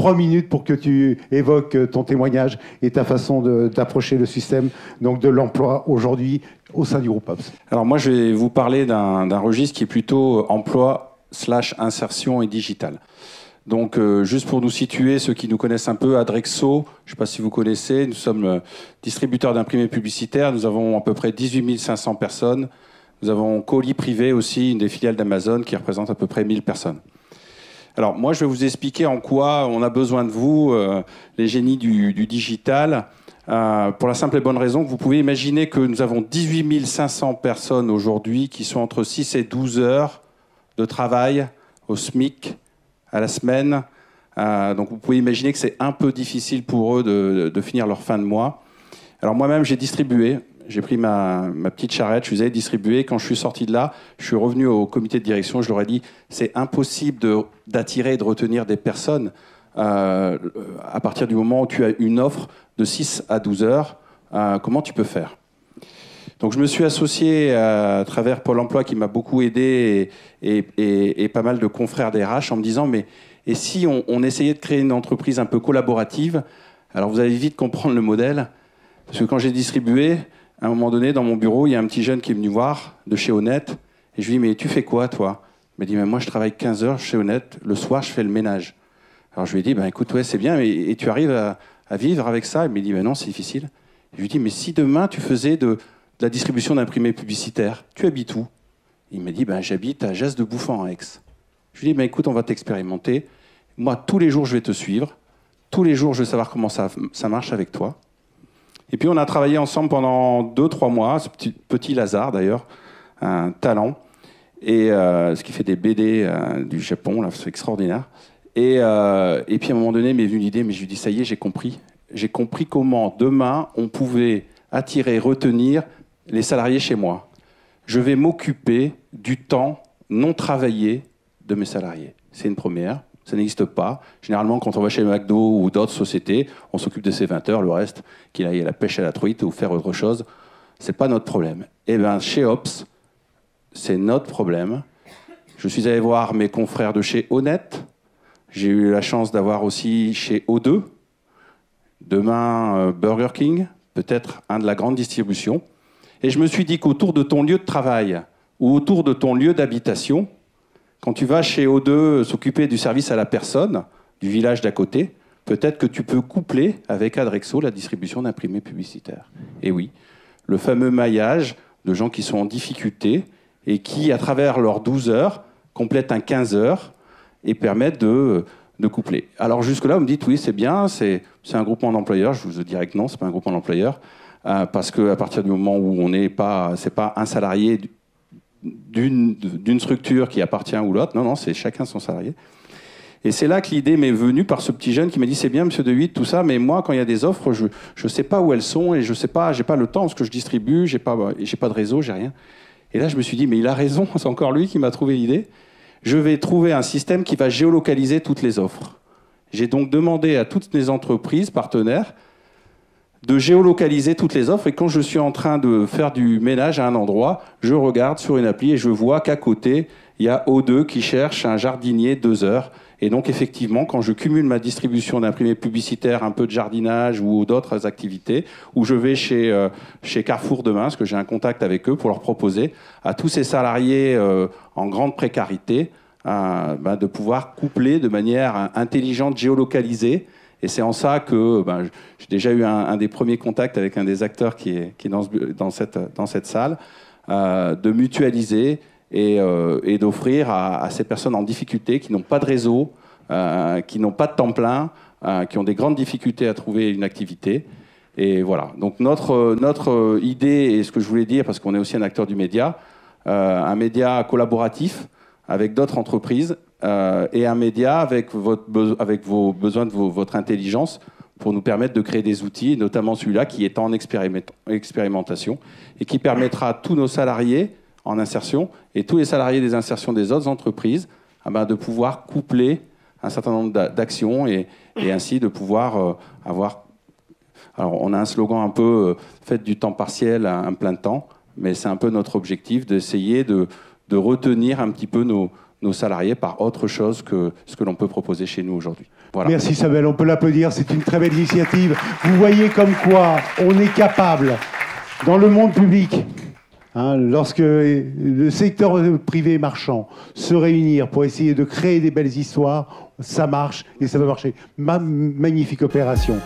3 minutes pour que tu évoques ton témoignage et ta façon d'approcher le système donc de l'emploi aujourd'hui au sein du groupe OPS. Alors moi, je vais vous parler d'un registre qui est plutôt emploi/insertion et digital. Donc, juste pour nous situer, ceux qui nous connaissent un peu, Adrexo, je ne sais pas si vous connaissez, nous sommes distributeurs d'imprimés publicitaires. Nous avons à peu près 18 500 personnes. Nous avons Colis Privé aussi, une des filiales d'Amazon, qui représente à peu près 1000 personnes. Alors, moi, je vais vous expliquer en quoi on a besoin de vous, les génies du digital, pour la simple et bonne raison que vous pouvez imaginer que nous avons 18 500 personnes aujourd'hui qui sont entre 6 et 12 heures de travail au SMIC, à la semaine. Donc vous pouvez imaginer que c'est un peu difficile pour eux de finir leur fin de mois. Alors moi-même, j'ai distribué. J'ai pris ma petite charrette, je suis allé distribuer. Quand je suis sorti de là, je suis revenu au comité de direction. Je leur ai dit, c'est impossible d'attirer et de retenir des personnes à partir du moment où tu as une offre de 6 à 12 heures. Comment tu peux faire ? Donc je me suis associé à travers Pôle emploi qui m'a beaucoup aidé et pas mal de confrères des RH en me disant mais et si on essayait de créer une entreprise un peu collaborative. Alors vous allez vite comprendre le modèle parce que quand j'ai distribué, à un moment donné dans mon bureau, il y a un petit jeune qui est venu voir de chez Honnête et je lui dis mais tu fais quoi toi ? Il m'a dit mais moi je travaille 15 heures chez Honnête, le soir je fais le ménage. Alors je lui ai dit ben écoute ouais c'est bien mais et tu arrives à vivre avec ça ? Il m'a dit ben non c'est difficile. Je lui ai dit mais si demain tu faisais de la distribution d'imprimés publicitaires. Tu habites où ? Il m'a dit, ben, j'habite à Jas de Bouffant, à Aix. Je lui ai dit, ben, écoute, on va t'expérimenter. Moi, tous les jours, je vais te suivre. Tous les jours, je vais savoir comment ça marche avec toi. Et puis, on a travaillé ensemble pendant 2-3 mois. Ce petit Lazare, d'ailleurs, un talent. Et ce qui fait des BD du Japon, là, c'est extraordinaire. Et puis, à un moment donné, il m'est venu l'idée, mais je lui ai dit, ça y est, j'ai compris. J'ai compris comment, demain, on pouvait attirer, retenir les salariés chez moi. Je vais m'occuper du temps non travaillé de mes salariés. C'est une première, ça n'existe pas. Généralement, quand on va chez McDo ou d'autres sociétés, on s'occupe de ses 20 heures, le reste, qu'il aille à la pêche à la truite ou faire autre chose, c'est pas notre problème. Eh bien, chez Ops, c'est notre problème. Je suis allé voir mes confrères de chez Honnête. J'ai eu la chance d'avoir aussi chez O2, demain Burger King, peut-être un de la grande distribution. Et je me suis dit qu'autour de ton lieu de travail ou autour de ton lieu d'habitation, quand tu vas chez O2 s'occuper du service à la personne, du village d'à côté, peut-être que tu peux coupler avec Adrexo la distribution d'imprimés publicitaires. Et oui, le fameux maillage de gens qui sont en difficulté et qui, à travers leurs 12 heures, complètent un 15 heures et permettent de coupler. Alors jusque-là, vous me dites, oui, c'est bien, c'est un groupement d'employeurs. Je vous dirais que non, c'est pas un groupement d'employeurs. Parce qu'à partir du moment où on n'est pas, c'est pas un salarié d'une structure qui appartient ou l'autre, non, c'est chacun son salarié. Et c'est là que l'idée m'est venue par ce petit jeune qui m'a dit c'est bien monsieur De Witt, tout ça, mais moi quand il y a des offres, je ne sais pas où elles sont et je sais pas, j'ai pas le temps parce que je distribue, j'ai pas de réseau, j'ai rien. Et là je me suis dit mais il a raison, c'est encore lui qui m'a trouvé l'idée. Je vais trouver un système qui va géolocaliser toutes les offres. J'ai donc demandé à toutes les entreprises partenaires de géolocaliser toutes les offres et quand je suis en train de faire du ménage à un endroit, je regarde sur une appli et je vois qu'à côté, il y a O2 qui cherche un jardinier 2 heures. Et donc effectivement, quand je cumule ma distribution d'imprimés publicitaires, un peu de jardinage ou d'autres activités, ou je vais chez Carrefour demain, parce que j'ai un contact avec eux pour leur proposer à tous ces salariés en grande précarité de pouvoir coupler de manière intelligente, géolocalisée. Et c'est en ça que j'ai déjà eu un des premiers contacts avec un des acteurs qui est dans cette salle, de mutualiser et d'offrir à ces personnes en difficulté qui n'ont pas de réseau, qui n'ont pas de temps plein, qui ont des grandes difficultés à trouver une activité. Et voilà. Donc notre idée, et ce que je voulais dire, parce qu'on est aussi un acteur du média, un média collaboratif avec d'autres entreprises, et un média avec vos besoins de votre intelligence pour nous permettre de créer des outils, notamment celui-là qui est en expérimentation et qui permettra à tous nos salariés en insertion et tous les salariés des insertions des autres entreprises de pouvoir coupler un certain nombre d'actions et ainsi de pouvoir avoir... Alors on a un slogan un peu faites du temps partiel à un plein temps, mais c'est un peu notre objectif d'essayer de retenir un petit peu nos salariés par autre chose que ce que l'on peut proposer chez nous aujourd'hui. Voilà. Merci Samuel, on peut l'applaudir, c'est une très belle initiative. Vous voyez comme quoi on est capable, dans le monde public, lorsque le secteur privé et marchand se réunir pour essayer de créer des belles histoires, ça marche et ça va marcher. Magnifique opération.